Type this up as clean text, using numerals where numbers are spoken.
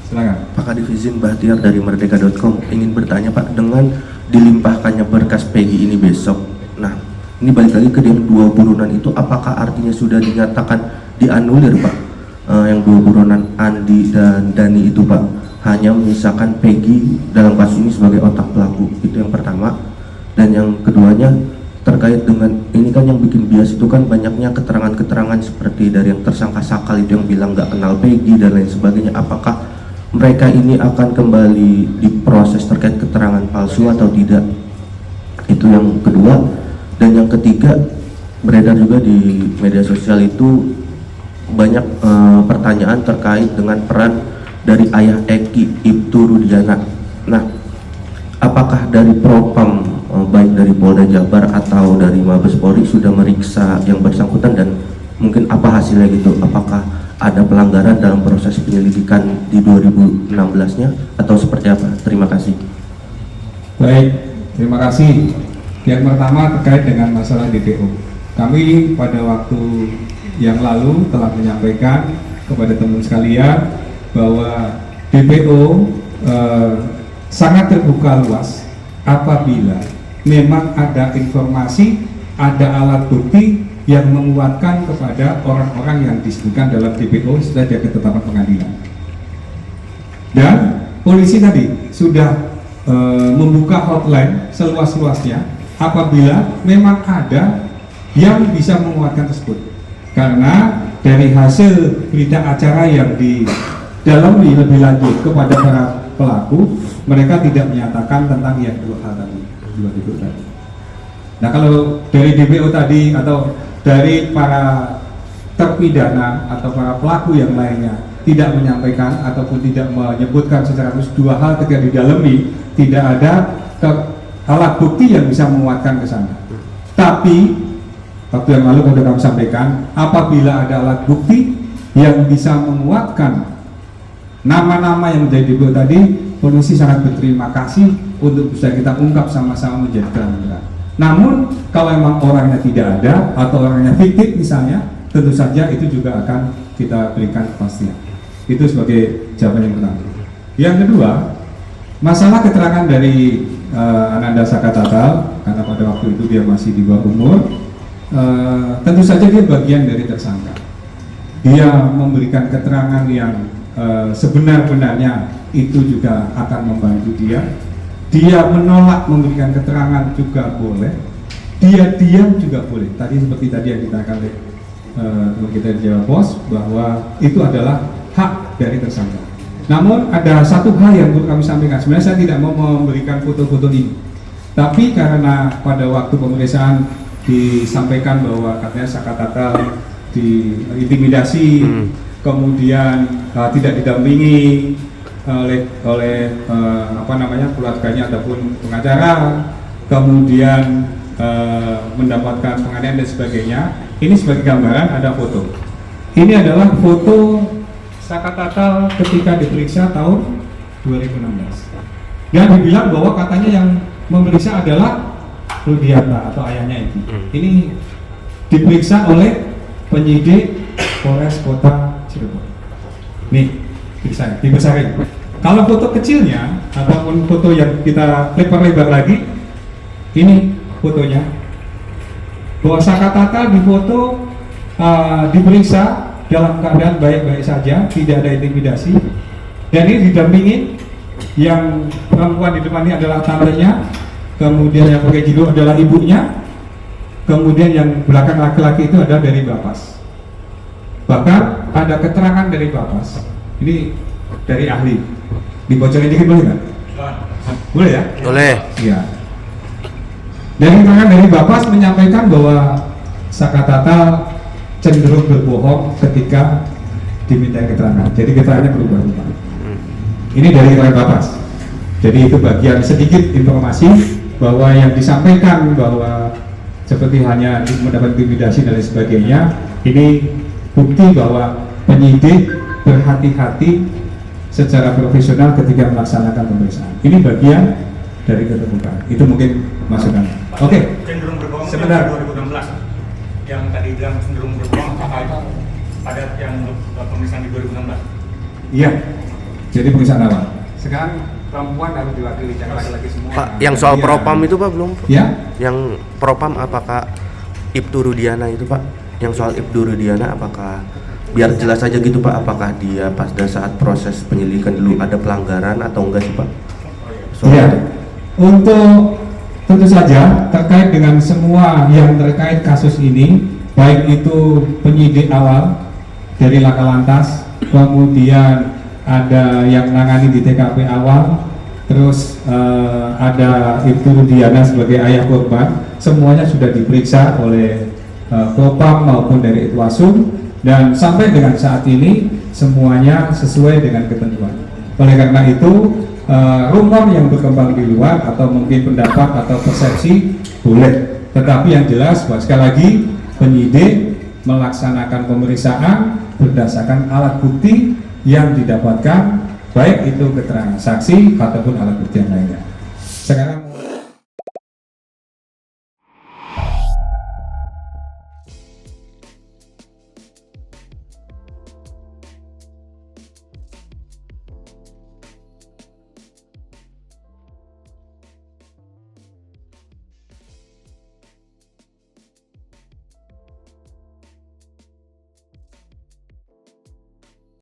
Silakan. Pak Kadif izin Bahtiar dari Merdeka.com ingin bertanya Pak, dengan dilimpahkannya berkas Peggy ini besok, nah ini balik lagi ke yang 2 buronan itu, apakah artinya sudah dinyatakan dianulir Pak? Yang 2 buronan Andi dan Dani itu Pak, hanya menyisakan Peggy dalam kasus ini sebagai otak pelaku, itu yang pertama. Dan yang keduanya terkait dengan ini kan yang bikin bias itu kan banyaknya keterangan-keterangan seperti dari yang tersangka Sakal itu yang bilang nggak kenal Peggy dan lain sebagainya, apakah mereka ini akan kembali diproses terkait keterangan palsu atau tidak? Itu yang kedua. Dan yang ketiga, beredar juga di media sosial itu banyak pertanyaan terkait dengan peran dari ayah Eki, Ibtu Rudiana. Nah, apakah dari Propam baik dari Polda Jabar atau dari Mabes Polri sudah meriksa yang bersangkutan, dan mungkin apa hasilnya gitu? Apakah ada pelanggaran dalam proses penyelidikan di 2016-nya atau seperti apa? Terima kasih. Baik, terima kasih. Yang pertama terkait dengan masalah DPO. Kami pada waktu yang lalu telah menyampaikan kepada teman sekalian bahwa DPO sangat terbuka luas apabila memang ada informasi, ada alat bukti yang menguatkan kepada orang-orang yang disebutkan dalam DPO setelah dia ketetapan pengadilan. Dan polisi tadi sudah membuka hotline seluas-luasnya apabila memang ada yang bisa menguatkan tersebut. Karena dari hasil berita acara yang didalami lebih lanjut kepada para pelaku, mereka tidak menyatakan tentang yang 2 hal tadi, 2 titik tadi. Nah, kalau dari DPO tadi atau dari para terpidana atau para pelaku yang lainnya tidak menyampaikan ataupun tidak menyebutkan secara khusus 2 hal ketika didalami, tidak ada alat bukti yang bisa menguatkan ke sana. Tapi waktu yang lalu sudah kami sampaikan, apabila ada alat bukti yang bisa menguatkan nama-nama yang menjadi DPO tadi, polisi sangat berterima kasih untuk bisa kita ungkap sama-sama menjadi terang-terang. Namun kalau memang orangnya tidak ada atau orangnya fiktif misalnya, tentu saja itu juga akan kita berikan kepastian. Itu sebagai jawaban yang pertama. Yang kedua, masalah keterangan dari Ananda Sakatatal, karena pada waktu itu dia masih di bawah umur, tentu saja dia bagian dari tersangka. Dia memberikan keterangan yang sebenar-benarnya, itu juga akan membantu dia. Dia menolak memberikan keterangan juga boleh, dia diam juga boleh. Tadi seperti tadi yang kita akan teman kita di Jawa Pos, bahwa itu adalah hak dari tersangka. Namun ada satu hal yang perlu kami sampaikan. Sebenarnya saya tidak mau memberikan foto-foto ini, tapi karena pada waktu pemeriksaan disampaikan bahwa katanya Sakatatal diintimidasi, kemudian tidak didampingi oleh keluarganya ataupun pengacara, kemudian mendapatkan penganiayaan dan sebagainya. Ini sebagai gambaran, ada foto. Ini adalah foto Sakatatal ketika diperiksa tahun 2016. Dan dibilang bahwa katanya yang memeriksa adalah Rudiana atau ayahnya itu. Ini diperiksa oleh penyidik Polres Kota Cirebon. Nih, dibesarin. Kalau foto kecilnya ataupun foto yang kita lebar-lebar lagi, ini fotonya. Bahwa Sakatatal di foto diperiksa dalam keadaan baik-baik saja, tidak ada intimidasi. Dan ini didampingin, yang perempuan di depan ini adalah tantenya, kemudian yang pakai jilbab adalah ibunya, kemudian yang belakang laki-laki itu adalah dari Bapas. Bahkan ada keterangan dari Bapas. Ini dari ahli. Dibocorin dikit boleh nggak? Boleh ya? Boleh. Iya. Dari keterangan dari Bapas menyampaikan bahwa Sakatatal cenderung berbohong ketika diminta keterangan. Jadi keterangannya berubah-ubah. Ini dari keterangan Bapas. Jadi itu bagian sedikit informasi bahwa yang disampaikan bahwa seperti hanya mendapat intimidasi dan lain sebagainya, ini bukti bahwa penyidik berhati-hati secara profesional ketika melaksanakan pemeriksaan. Ini bagian dari keterbukaan. Itu mungkin masukan. Oke. Cenderung berbohong sebentar. 2016. Yang tadi bilang cenderung berbohong, apakah itu pada yang pemeriksaan di 2016? Iya. Jadi pemeriksaan awal. Sekarang perempuan harus diwakili, jangan laki-laki semua. Pak, yang soal Iya. propam itu Pak belum? Ya, Yang propam apakah Ibtu Rudiana itu Pak? Yang soal Ibtu Rudiana apakah biar jelas aja gitu Pak, apakah dia pada saat proses penyelidikan dulu ada pelanggaran atau enggak sih Pak? Soal iya. itu. Untuk tentu saja terkait dengan semua yang terkait kasus ini, baik itu penyidik awal dari Laka Lantas, kemudian ada yang nangani di TKP awal, terus ada Ibtu Rudiana sebagai ayah korban, semuanya sudah diperiksa oleh Propam maupun dari Itwasum, dan sampai dengan saat ini semuanya sesuai dengan ketentuan. Oleh karena itu rumor yang berkembang di luar atau mungkin pendapat atau persepsi boleh, tetapi yang jelas bahwa sekali lagi penyidik melaksanakan pemeriksaan berdasarkan alat bukti yang didapatkan, baik itu keterangan saksi ataupun alat bukti yang lainnya. Sekarang